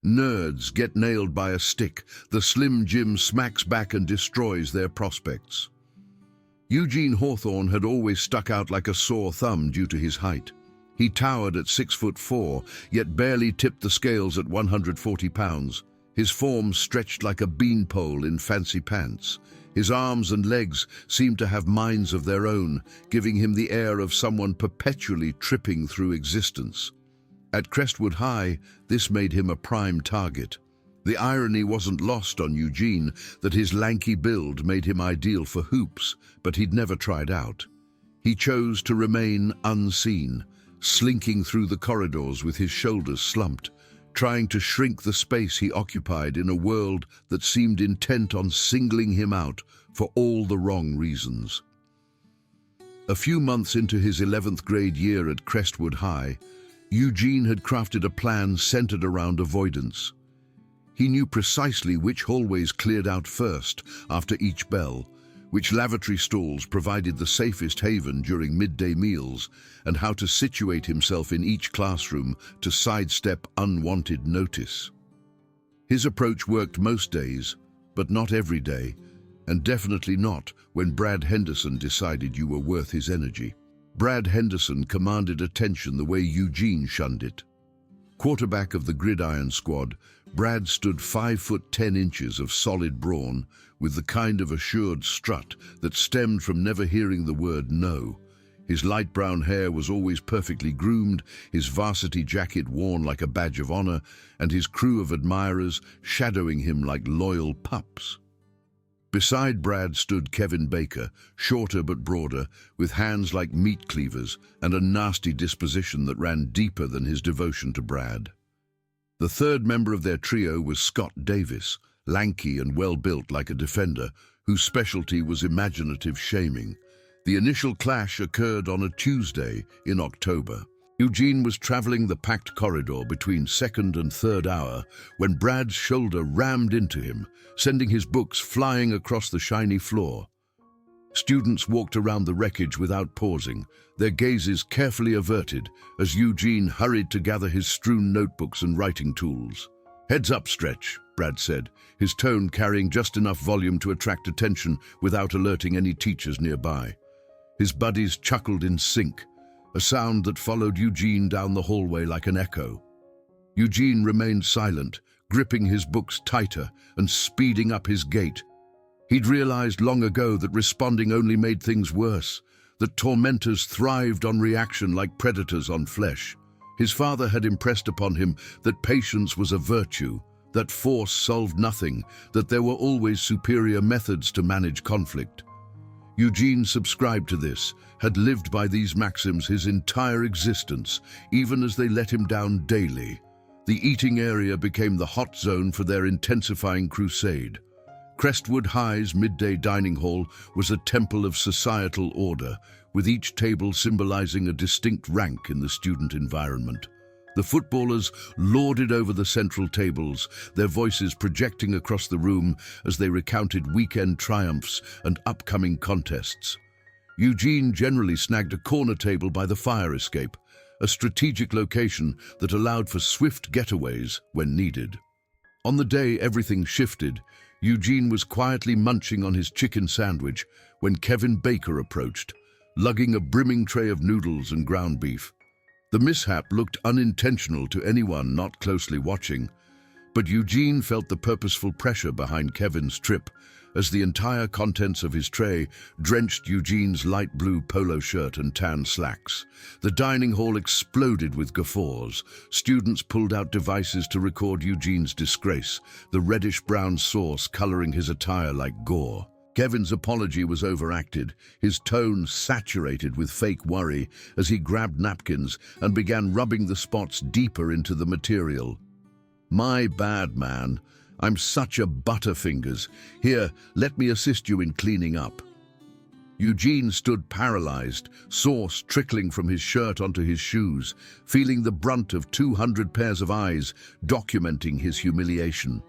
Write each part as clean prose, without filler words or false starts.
Nerds get nailed by a stick. The Slim Jim smacks back and destroys their prospects. Eugene Hawthorne had always stuck out like a sore thumb due to his height. He towered at 6'4", yet barely tipped the scales at 140 pounds. His form stretched like a beanpole in fancy pants. His arms and legs seemed to have minds of their own, giving him the air of someone perpetually tripping through existence. At Crestwood High, this made him a prime target. The irony wasn't lost on Eugene that his lanky build made him ideal for hoops, but he'd never tried out. He chose to remain unseen, slinking through the corridors with his shoulders slumped, trying to shrink the space he occupied in a world that seemed intent on singling him out for all the wrong reasons. A few months into his 11th grade year at Crestwood High, Eugene had crafted a plan centered around avoidance. He knew precisely which hallways cleared out first after each bell, which lavatory stalls provided the safest haven during midday meals, and how to situate himself in each classroom to sidestep unwanted notice. His approach worked most days, but not every day, and definitely not when Brad Henderson decided you were worth his energy. Brad Henderson commanded attention the way Eugene shunned it. Quarterback of the gridiron squad, Brad stood 5'10" of solid brawn, with the kind of assured strut that stemmed from never hearing the word no. His light brown hair was always perfectly groomed, his varsity jacket worn like a badge of honor, and his crew of admirers shadowing him like loyal pups. Beside Brad stood Kevin Baker, shorter but broader, with hands like meat cleavers and a nasty disposition that ran deeper than his devotion to Brad. The third member of their trio was Scott Davis, lanky and well-built like a defender, whose specialty was imaginative shaming. The initial clash occurred on a Tuesday in October. Eugene was traveling the packed corridor between second and third hour when Brad's shoulder rammed into him, sending his books flying across the shiny floor. Students walked around the wreckage without pausing, their gazes carefully averted as Eugene hurried to gather his strewn notebooks and writing tools. "Heads up, Stretch," Brad said, his tone carrying just enough volume to attract attention without alerting any teachers nearby. His buddies chuckled in sync, a sound that followed Eugene down the hallway like an echo. Eugene remained silent, gripping his books tighter and speeding up his gait. He'd realized long ago that responding only made things worse, that tormentors thrived on reaction like predators on flesh. His father had impressed upon him that patience was a virtue, that force solved nothing, that there were always superior methods to manage conflict. Eugene subscribed to this, had lived by these maxims his entire existence, even as they let him down daily. The eating area became the hot zone for their intensifying crusade. Crestwood High's midday dining hall was a temple of societal order, with each table symbolizing a distinct rank in the student environment. The footballers lorded over the central tables, their voices projecting across the room as they recounted weekend triumphs and upcoming contests. Eugene generally snagged a corner table by the fire escape, a strategic location that allowed for swift getaways when needed. On the day everything shifted, Eugene was quietly munching on his chicken sandwich when Kevin Baker approached, lugging a brimming tray of noodles and ground beef. The mishap looked unintentional to anyone not closely watching, but Eugene felt the purposeful pressure behind Kevin's trip as the entire contents of his tray drenched Eugene's light blue polo shirt and tan slacks. The dining hall exploded with guffaws. Students pulled out devices to record Eugene's disgrace, the reddish-brown sauce coloring his attire like gore. Kevin's apology was overacted, his tone saturated with fake worry as he grabbed napkins and began rubbing the spots deeper into the material. "My bad, man. I'm such a butterfingers. Here, let me assist you in cleaning up." Eugene stood paralyzed, sauce trickling from his shirt onto his shoes, feeling the brunt of 200 pairs of eyes documenting his humiliation.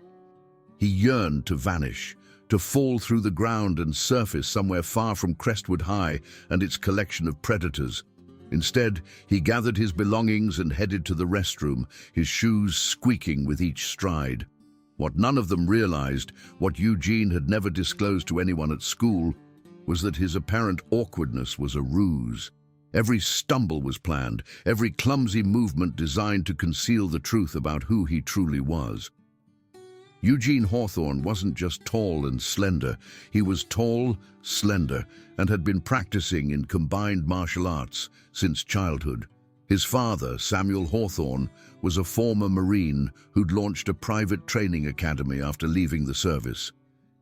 He yearned to vanish, to fall through the ground and surface somewhere far from Crestwood High and its collection of predators. Instead, he gathered his belongings and headed to the restroom, his shoes squeaking with each stride. What none of them realized, what Eugene had never disclosed to anyone at school, was that his apparent awkwardness was a ruse. Every stumble was planned, every clumsy movement designed to conceal the truth about who he truly was. Eugene Hawthorne wasn't just tall and slender. He was tall, slender, and had been practicing in combined martial arts since childhood. His father, Samuel Hawthorne, was a former Marine who'd launched a private training academy after leaving the service.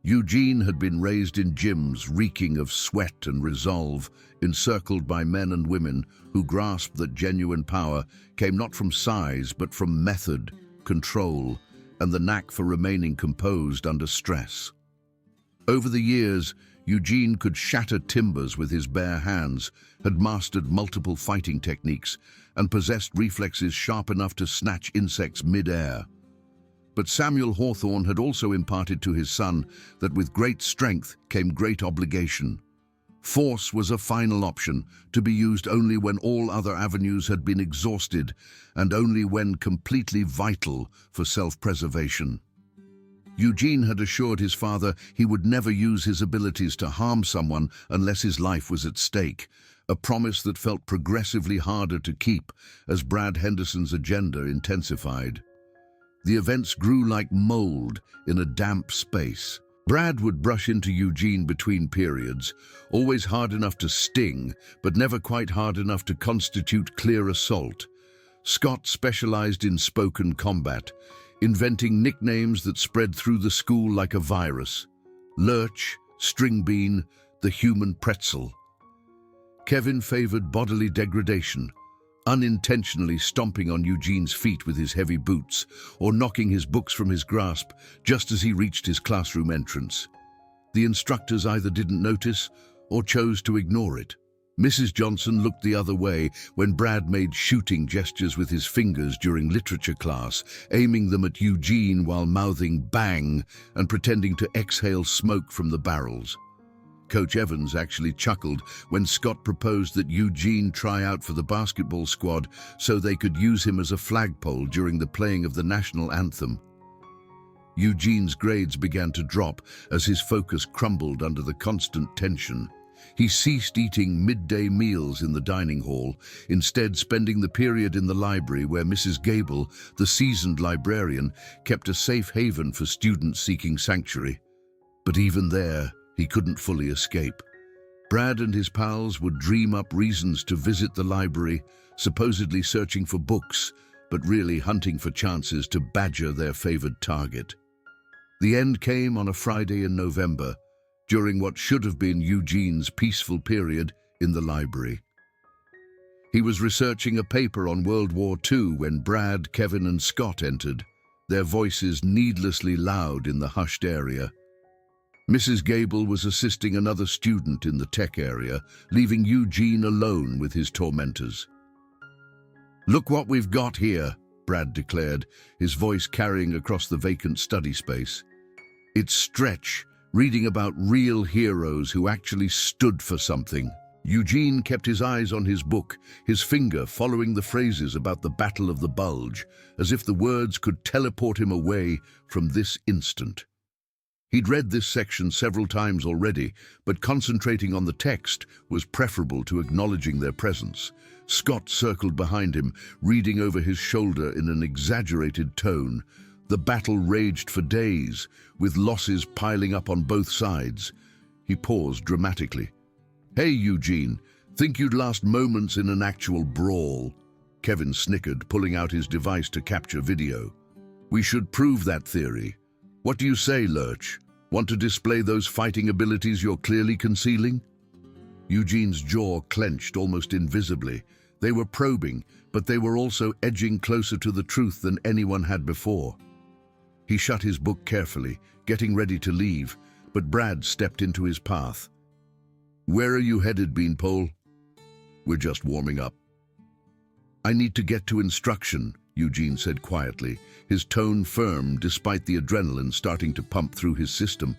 Eugene had been raised in gyms reeking of sweat and resolve, encircled by men and women who grasped that genuine power came not from size but from method, control, and the knack for remaining composed under stress. Over the years, Eugene could shatter timbers with his bare hands, had mastered multiple fighting techniques, and possessed reflexes sharp enough to snatch insects mid-air. But Samuel Hawthorne had also imparted to his son that with great strength came great obligation. Force was a final option, to be used only when all other avenues had been exhausted, and only when completely vital for self-preservation. Eugene had assured his father he would never use his abilities to harm someone unless his life was at stake, a promise that felt progressively harder to keep as Brad Henderson's agenda intensified. The events grew like mold in a damp space. Brad would brush into Eugene between periods, always hard enough to sting, but never quite hard enough to constitute clear assault. Scott specialized in spoken combat, inventing nicknames that spread through the school like a virus. Lurch, String Bean, the human pretzel. Kevin favored bodily degradation, unintentionally stomping on Eugene's feet with his heavy boots or knocking his books from his grasp just as he reached his classroom entrance. The instructors either didn't notice or chose to ignore it. Mrs. Johnson looked the other way when Brad made shooting gestures with his fingers during literature class, aiming them at Eugene while mouthing "bang" and pretending to exhale smoke from the barrels. Coach Evans actually chuckled when Scott proposed that Eugene try out for the basketball squad so they could use him as a flagpole during the playing of the national anthem. Eugene's grades began to drop as his focus crumbled under the constant tension. He ceased eating midday meals in the dining hall, instead spending the period in the library where Mrs. Gable, the seasoned librarian, kept a safe haven for students seeking sanctuary. But even there, he couldn't fully escape. Brad and his pals would dream up reasons to visit the library, supposedly searching for books, but really hunting for chances to badger their favored target. The end came on a Friday in November, during what should have been Eugene's peaceful period in the library. He was researching a paper on World War II when Brad, Kevin, and Scott entered, their voices needlessly loud in the hushed area. Mrs. Gable was assisting another student in the tech area, leaving Eugene alone with his tormentors. "Look what we've got here," Brad declared, his voice carrying across the vacant study space. "It's Stretch, reading about real heroes who actually stood for something." Eugene kept his eyes on his book, his finger following the phrases about the Battle of the Bulge, as if the words could teleport him away from this instant. He'd read this section several times already, but concentrating on the text was preferable to acknowledging their presence. Scott circled behind him, reading over his shoulder in an exaggerated tone. The battle raged for days, with losses piling up on both sides. He paused dramatically. "Hey, Eugene, think you'd last moments in an actual brawl?" Kevin snickered, pulling out his device to capture video. "We should prove that theory. What do you say, Lurch? Want to display those fighting abilities you're clearly concealing?" Eugene's jaw clenched almost invisibly. They were probing, but they were also edging closer to the truth than anyone had before. He shut his book carefully, getting ready to leave, but Brad stepped into his path. "Where are you headed, Beanpole?" "We're just warming up." "I need to get to instruction," Eugene said quietly, his tone firm despite the adrenaline starting to pump through his system.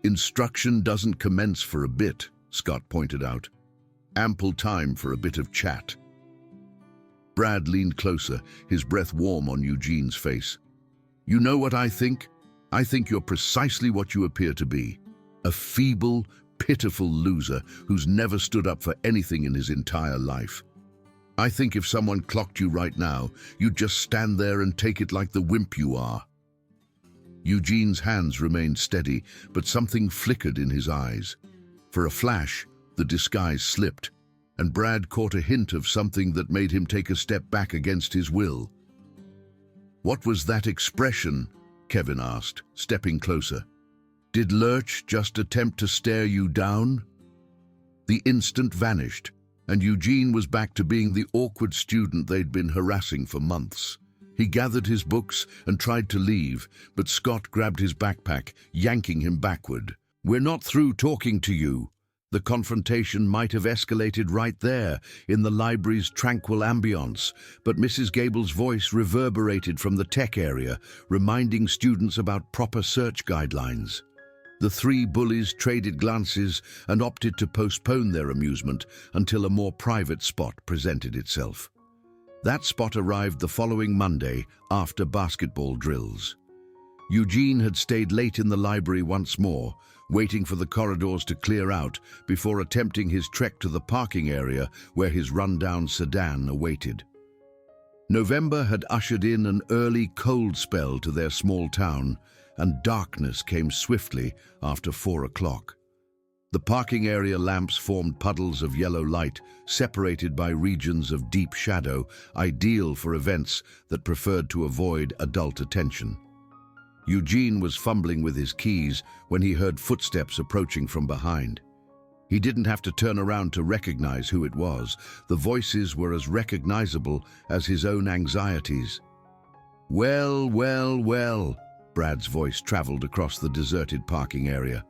"Instruction doesn't commence for a bit," Scott pointed out. Ample time for a bit of chat. Brad leaned closer, his breath warm on Eugene's face. You know what I think? I think you're precisely what you appear to be. A feeble, pitiful loser who's never stood up for anything in his entire life. I think if someone clocked you right now, you'd just stand there and take it like the wimp you are. Eugene's hands remained steady, but something flickered in his eyes. For a flash, the disguise slipped, and Brad caught a hint of something that made him take a step back against his will. What was that expression? Kevin asked, stepping closer. Did Lurch just attempt to stare you down? The instant vanished, and Eugene was back to being the awkward student they'd been harassing for months. He gathered his books and tried to leave, but Scott grabbed his backpack, yanking him backward. We're not through talking to you. The confrontation might have escalated right there, in the library's tranquil ambience, but Mrs. Gable's voice reverberated from the tech area, reminding students about proper search guidelines. The three bullies traded glances and opted to postpone their amusement until a more private spot presented itself. That spot arrived the following Monday after basketball drills. Eugene had stayed late in the library once more, waiting for the corridors to clear out before attempting his trek to the parking area where his rundown sedan awaited. November had ushered in an early cold spell to their small town, and darkness came swiftly after 4 o'clock. The parking area lamps formed puddles of yellow light, separated by regions of deep shadow, ideal for events that preferred to avoid adult attention. Eugene was fumbling with his keys when he heard footsteps approaching from behind. He didn't have to turn around to recognize who it was. The voices were as recognizable as his own anxieties. Well, well, well, Brad's voice traveled across the deserted parking area.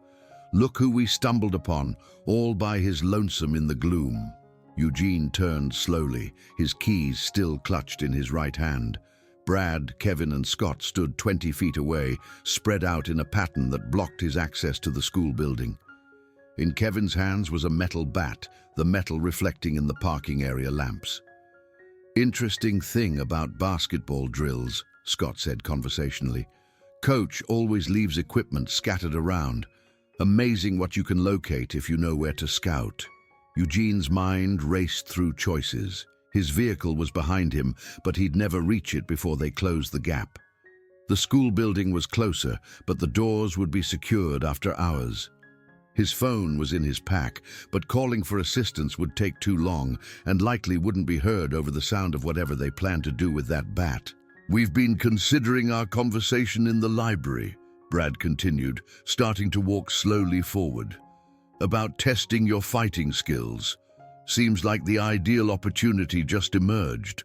Look who we stumbled upon, all by his lonesome in the gloom. Eugene turned slowly, his keys still clutched in his right hand. Brad, Kevin, and Scott stood 20 feet away, spread out in a pattern that blocked his access to the school building. In Kevin's hands was a metal bat, the metal reflecting in the parking area lamps. Interesting thing about basketball drills, Scott said conversationally. Coach always leaves equipment scattered around. Amazing what you can locate if you know where to scout. Eugene's mind raced through choices. His vehicle was behind him, but he'd never reach it before they closed the gap. The school building was closer, but the doors would be secured after hours. His phone was in his pack, but calling for assistance would take too long and likely wouldn't be heard over the sound of whatever they planned to do with that bat. We've been considering our conversation in the library, Brad continued, starting to walk slowly forward. About testing your fighting skills. Seems like the ideal opportunity just emerged.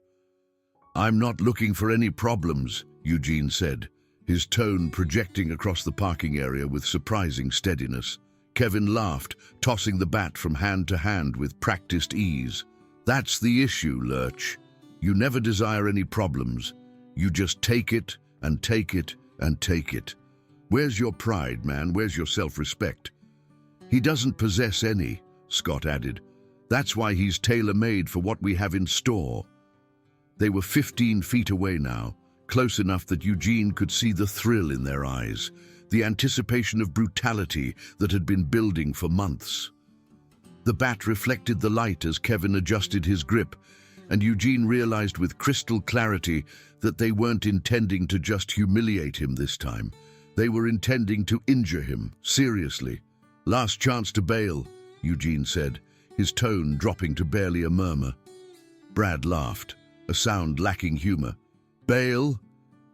I'm not looking for any problems, Eugene said, his tone projecting across the parking area with surprising steadiness. Kevin laughed, tossing the bat from hand to hand with practiced ease. That's the issue, Lurch. You never desire any problems. You just take it and take it and take it. Where's your pride, man? Where's your self-respect? He doesn't possess any, Scott added. That's why he's tailor-made for what we have in store. They were 15 feet away now, close enough that Eugene could see the thrill in their eyes, the anticipation of brutality that had been building for months. The bat reflected the light as Kevin adjusted his grip, and Eugene realized with crystal clarity that they weren't intending to just humiliate him this time. They were intending to injure him, seriously. Last chance to bail, Eugene said, his tone dropping to barely a murmur. Brad laughed, a sound lacking humor. Bail?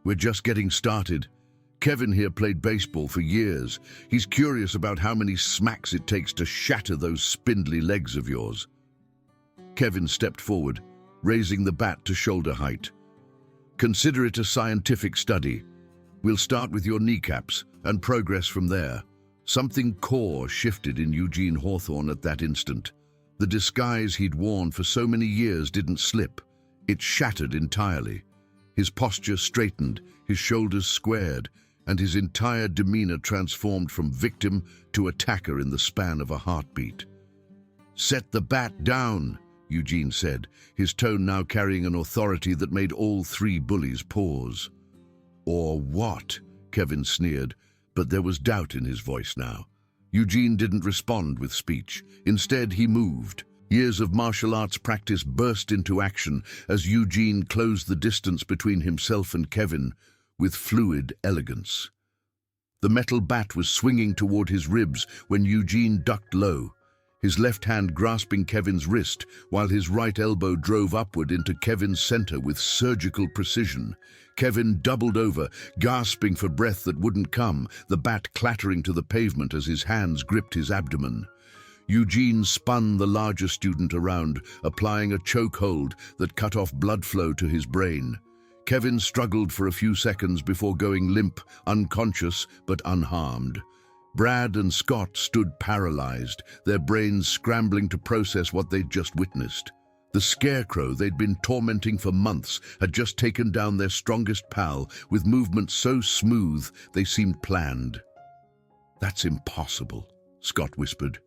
We're just getting started. Kevin here played baseball for years. He's curious about how many smacks it takes to shatter those spindly legs of yours. Kevin stepped forward, raising the bat to shoulder height. Consider it a scientific study. We'll start with your kneecaps and progress from there. Something core shifted in Eugene Hawthorne at that instant. The disguise he'd worn for so many years didn't slip. It shattered entirely. His posture straightened, his shoulders squared, and his entire demeanor transformed from victim to attacker in the span of a heartbeat. "Set the bat down," Eugene said, his tone now carrying an authority that made all three bullies pause. "Or what?" Kevin sneered, but there was doubt in his voice now. Eugene didn't respond with speech. Instead, he moved. Years of martial arts practice burst into action as Eugene closed the distance between himself and Kevin with fluid elegance. The metal bat was swinging toward his ribs when Eugene ducked low, his left hand grasping Kevin's wrist while his right elbow drove upward into Kevin's center with surgical precision. Kevin doubled over, gasping for breath that wouldn't come, the bat clattering to the pavement as his hands gripped his abdomen. Eugene spun the larger student around, applying a chokehold that cut off blood flow to his brain. Kevin struggled for a few seconds before going limp, unconscious but unharmed. Brad and Scott stood paralyzed, their brains scrambling to process what they'd just witnessed. The scarecrow they'd been tormenting for months had just taken down their strongest pal with movements so smooth they seemed planned. "That's impossible," Scott whispered.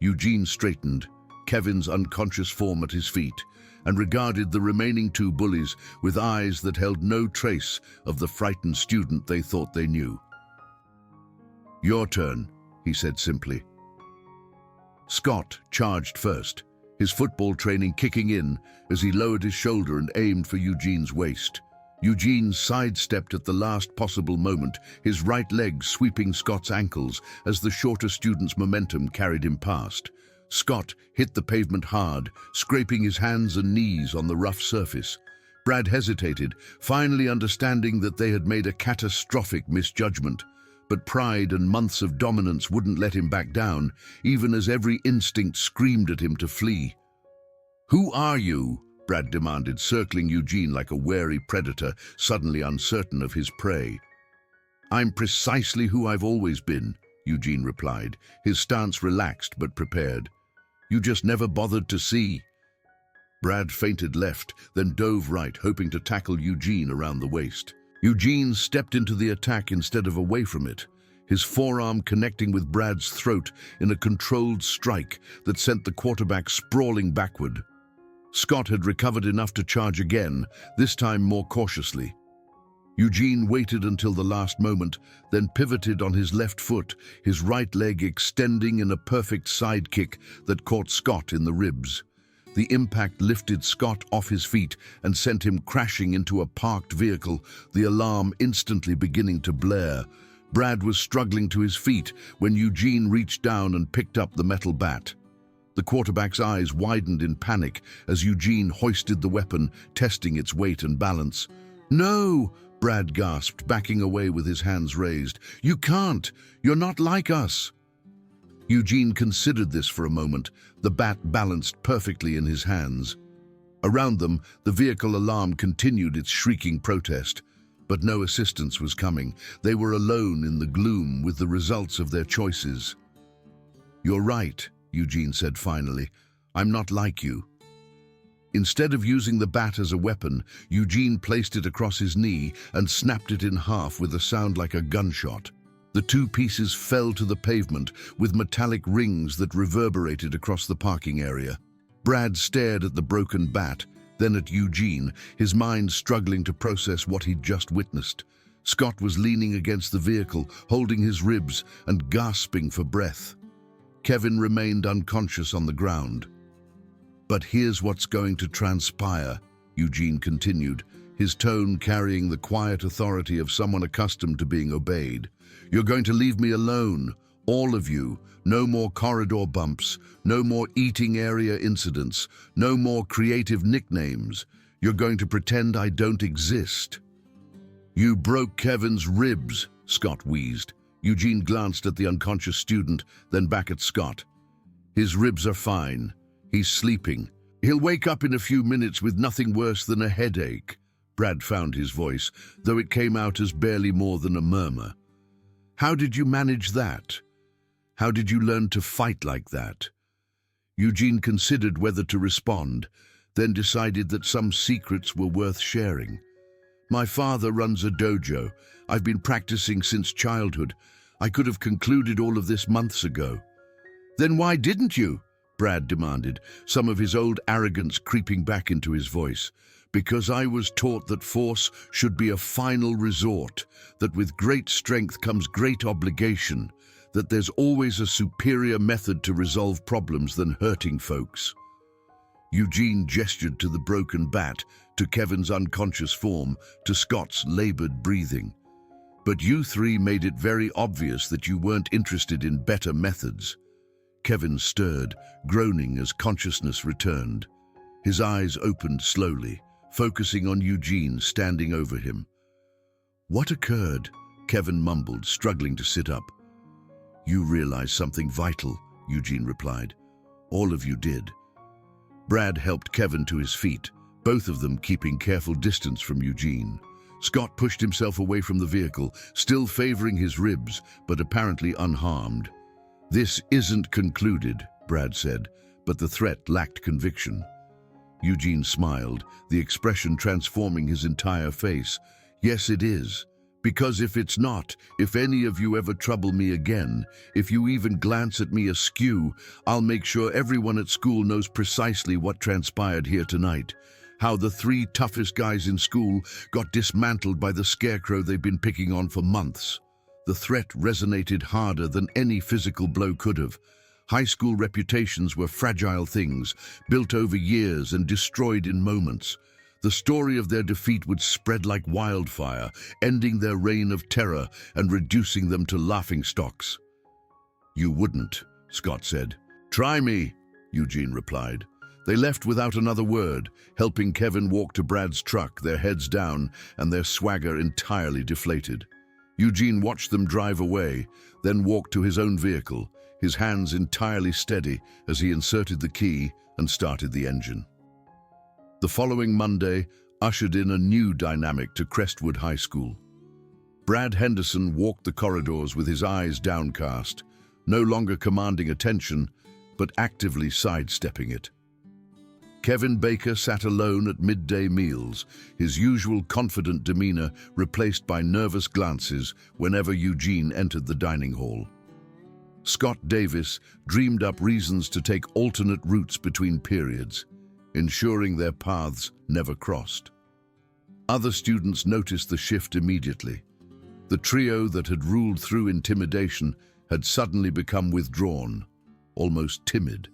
Eugene straightened, Kevin's unconscious form at his feet, and regarded the remaining two bullies with eyes that held no trace of the frightened student they thought they knew. "Your turn," he said simply. Scott charged first, his football training kicking in as he lowered his shoulder and aimed for Eugene's waist. Eugene sidestepped at the last possible moment, his right leg sweeping Scott's ankles as the shorter student's momentum carried him past. Scott hit the pavement hard, scraping his hands and knees on the rough surface. Brad hesitated, finally understanding that they had made a catastrophic misjudgment. But pride and months of dominance wouldn't let him back down, even as every instinct screamed at him to flee. "Who are you?" Brad demanded, circling Eugene like a wary predator, suddenly uncertain of his prey. "I'm precisely who I've always been," Eugene replied, his stance relaxed but prepared. "You just never bothered to see." Brad feinted left, then dove right, hoping to tackle Eugene around the waist. Eugene stepped into the attack instead of away from it, his forearm connecting with Brad's throat in a controlled strike that sent the quarterback sprawling backward. Scott had recovered enough to charge again, this time more cautiously. Eugene waited until the last moment, then pivoted on his left foot, his right leg extending in a perfect side kick that caught Scott in the ribs. The impact lifted Scott off his feet and sent him crashing into a parked vehicle, the alarm instantly beginning to blare. Brad was struggling to his feet when Eugene reached down and picked up the metal bat. The quarterback's eyes widened in panic as Eugene hoisted the weapon, testing its weight and balance. "No!" Brad gasped, backing away with his hands raised. "You can't! You're not like us!" Eugene considered this for a moment, the bat balanced perfectly in his hands. Around them, the vehicle alarm continued its shrieking protest. But no assistance was coming. They were alone in the gloom with the results of their choices. "You're right," Eugene said finally. "I'm not like you." Instead of using the bat as a weapon, Eugene placed it across his knee and snapped it in half with a sound like a gunshot. The two pieces fell to the pavement with metallic rings that reverberated across the parking area. Brad stared at the broken bat, then at Eugene, his mind struggling to process what he'd just witnessed. Scott was leaning against the vehicle, holding his ribs and gasping for breath. Kevin remained unconscious on the ground. "But here's what's going to transpire," Eugene continued, his tone carrying the quiet authority of someone accustomed to being obeyed. "You're going to leave me alone, all of you. No more corridor bumps, no more eating area incidents, no more creative nicknames. You're going to pretend I don't exist." "You broke Kevin's ribs," Scott wheezed. Eugene glanced at the unconscious student, then back at Scott. "His ribs are fine. He's sleeping. He'll wake up in a few minutes with nothing worse than a headache." Brad found his voice, though it came out as barely more than a murmur. "How did you manage that? How did you learn to fight like that?" Eugene considered whether to respond, then decided that some secrets were worth sharing. "My father runs a dojo. I've been practicing since childhood. I could have concluded all of this months ago." "Then why didn't you?" Brad demanded, some of his old arrogance creeping back into his voice. Because I was taught that force should be a final resort, that with great strength comes great obligation, that there's always a superior method to resolve problems than hurting folks. Eugene gestured to the broken bat, to Kevin's unconscious form, to Scott's labored breathing. But you three made it very obvious that you weren't interested in better methods. Kevin stirred, groaning as consciousness returned. His eyes opened slowly, focusing on Eugene standing over him. What occurred? Kevin mumbled, struggling to sit up. You realize something vital, Eugene replied. All of you did. Brad helped Kevin to his feet, both of them keeping careful distance from Eugene. Scott pushed himself away from the vehicle, still favoring his ribs, but apparently unharmed. This isn't concluded, Brad said, but the threat lacked conviction. Eugene smiled, the expression transforming his entire face. Yes, it is. Because if it's not, if any of you ever trouble me again, if you even glance at me askew, I'll make sure everyone at school knows precisely what transpired here tonight. How the three toughest guys in school got dismantled by the scarecrow they've been picking on for months. The threat resonated harder than any physical blow could have. High school reputations were fragile things, built over years and destroyed in moments. The story of their defeat would spread like wildfire, ending their reign of terror and reducing them to laughingstocks. You wouldn't, Scott said. Try me, Eugene replied. They left without another word, helping Kevin walk to Brad's truck, their heads down and their swagger entirely deflated. Eugene watched them drive away, then walked to his own vehicle, his hands entirely steady as he inserted the key and started the engine. The following Monday ushered in a new dynamic to Crestwood High School. Brad Henderson walked the corridors with his eyes downcast, no longer commanding attention, but actively sidestepping it. Kevin Baker sat alone at midday meals, his usual confident demeanor replaced by nervous glances whenever Eugene entered the dining hall. Scott Davis dreamed up reasons to take alternate routes between periods, ensuring their paths never crossed. Other students noticed the shift immediately. The trio that had ruled through intimidation had suddenly become withdrawn, almost timid.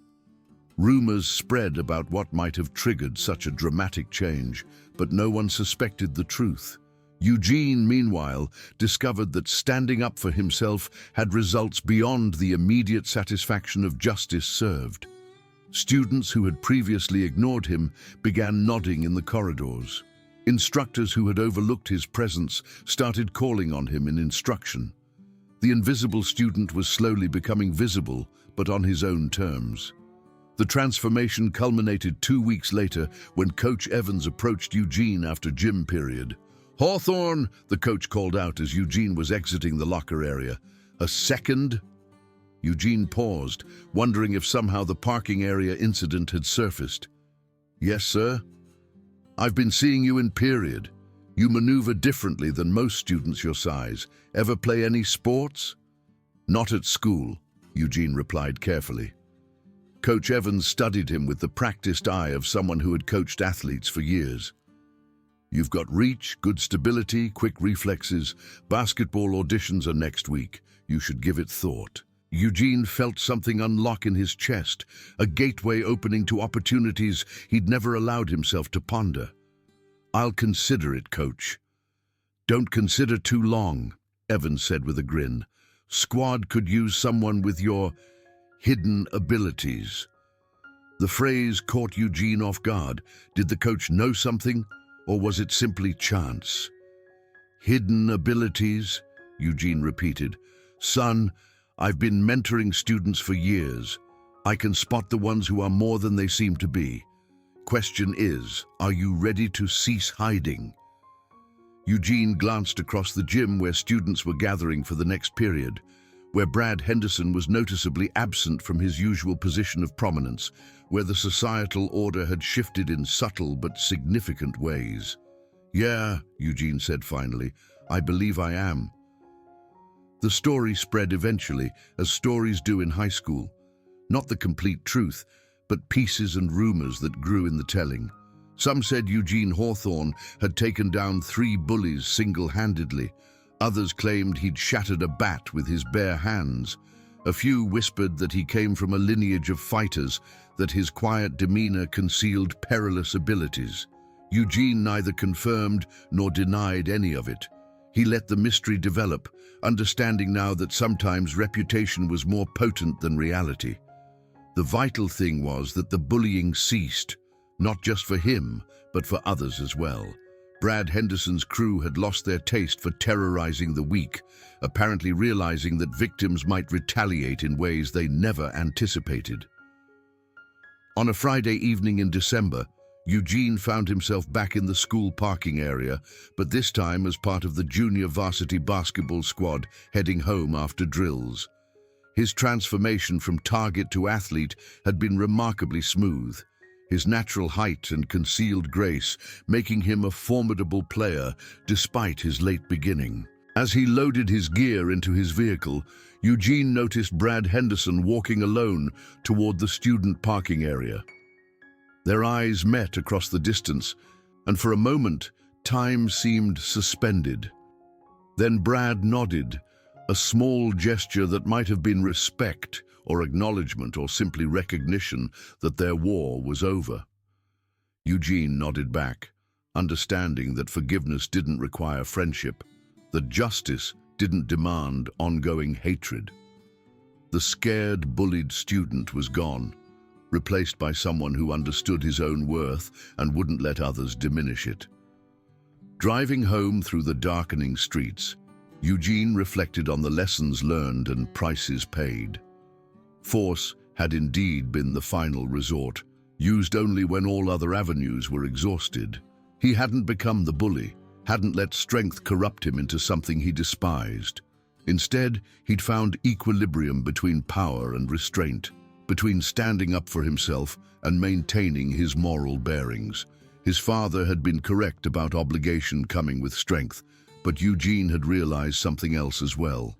Rumors spread about what might have triggered such a dramatic change, but no one suspected the truth. Eugene, meanwhile, discovered that standing up for himself had results beyond the immediate satisfaction of justice served. Students who had previously ignored him began nodding in the corridors. Instructors who had overlooked his presence started calling on him in instruction. The invisible student was slowly becoming visible, but on his own terms. The transformation culminated 2 weeks later when Coach Evans approached Eugene after gym period. "Hawthorne," the coach called out as Eugene was exiting the locker area. "A second?" Eugene paused, wondering if somehow the parking area incident had surfaced. "Yes, sir. I've been seeing you in period. You maneuver differently than most students your size. Ever play any sports?" "Not at school," Eugene replied carefully. Coach Evans studied him with the practiced eye of someone who had coached athletes for years. "You've got reach, good stability, quick reflexes. Basketball auditions are next week. You should give it thought." Eugene felt something unlock in his chest, a gateway opening to opportunities he'd never allowed himself to ponder. "I'll consider it, Coach." "Don't consider too long," Evans said with a grin. "Squad could use someone with your hidden abilities." The phrase caught Eugene off guard. Did the coach know something, or was it simply chance? "Hidden abilities," Eugene repeated. "Son, I've been mentoring students for years. I can spot the ones who are more than they seem to be. Question is, are you ready to cease hiding?" Eugene glanced across the gym where students were gathering for the next period, where Brad Henderson was noticeably absent from his usual position of prominence, where the societal order had shifted in subtle but significant ways. "Yeah," Eugene said finally, "I believe I am." The story spread eventually, as stories do in high school. Not the complete truth, but pieces and rumors that grew in the telling. Some said Eugene Hawthorne had taken down 3 bullies single-handedly. Others claimed he'd shattered a bat with his bare hands. A few whispered that he came from a lineage of fighters, that his quiet demeanor concealed perilous abilities. Eugene neither confirmed nor denied any of it. He let the mystery develop, understanding now that sometimes reputation was more potent than reality. The vital thing was that the bullying ceased, not just for him, but for others as well. Brad Henderson's crew had lost their taste for terrorizing the weak, apparently realizing that victims might retaliate in ways they never anticipated. On a Friday evening in December, Eugene found himself back in the school parking area, but this time as part of the junior varsity basketball squad heading home after drills. His transformation from target to athlete had been remarkably smooth, his natural height and concealed grace making him a formidable player despite his late beginning. As he loaded his gear into his vehicle, Eugene noticed Brad Henderson walking alone toward the student parking area. Their eyes met across the distance, and for a moment, time seemed suspended. Then Brad nodded, a small gesture that might have been respect or acknowledgement or simply recognition that their war was over. Eugene nodded back, understanding that forgiveness didn't require friendship, that justice didn't demand ongoing hatred. The scared, bullied student was gone, replaced by someone who understood his own worth and wouldn't let others diminish it. Driving home through the darkening streets, Eugene reflected on the lessons learned and prices paid. Force had indeed been the final resort, used only when all other avenues were exhausted. He hadn't become the bully, hadn't let strength corrupt him into something he despised. Instead, he'd found equilibrium between power and restraint, between standing up for himself and maintaining his moral bearings. His father had been correct about obligation coming with strength, but Eugene had realized something else as well.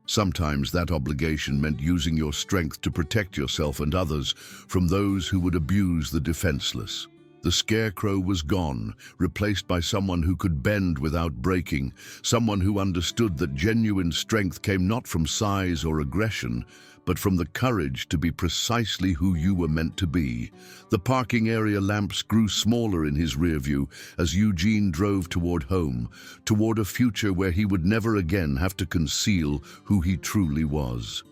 Sometimes that obligation meant using your strength to protect yourself and others from those who would abuse the defenseless. The scarecrow was gone, replaced by someone who could bend without breaking, someone who understood that genuine strength came not from size or aggression, but from the courage to be precisely who you were meant to be. The parking area lamps grew smaller in his rear view as Eugene drove toward home, toward a future where he would never again have to conceal who he truly was.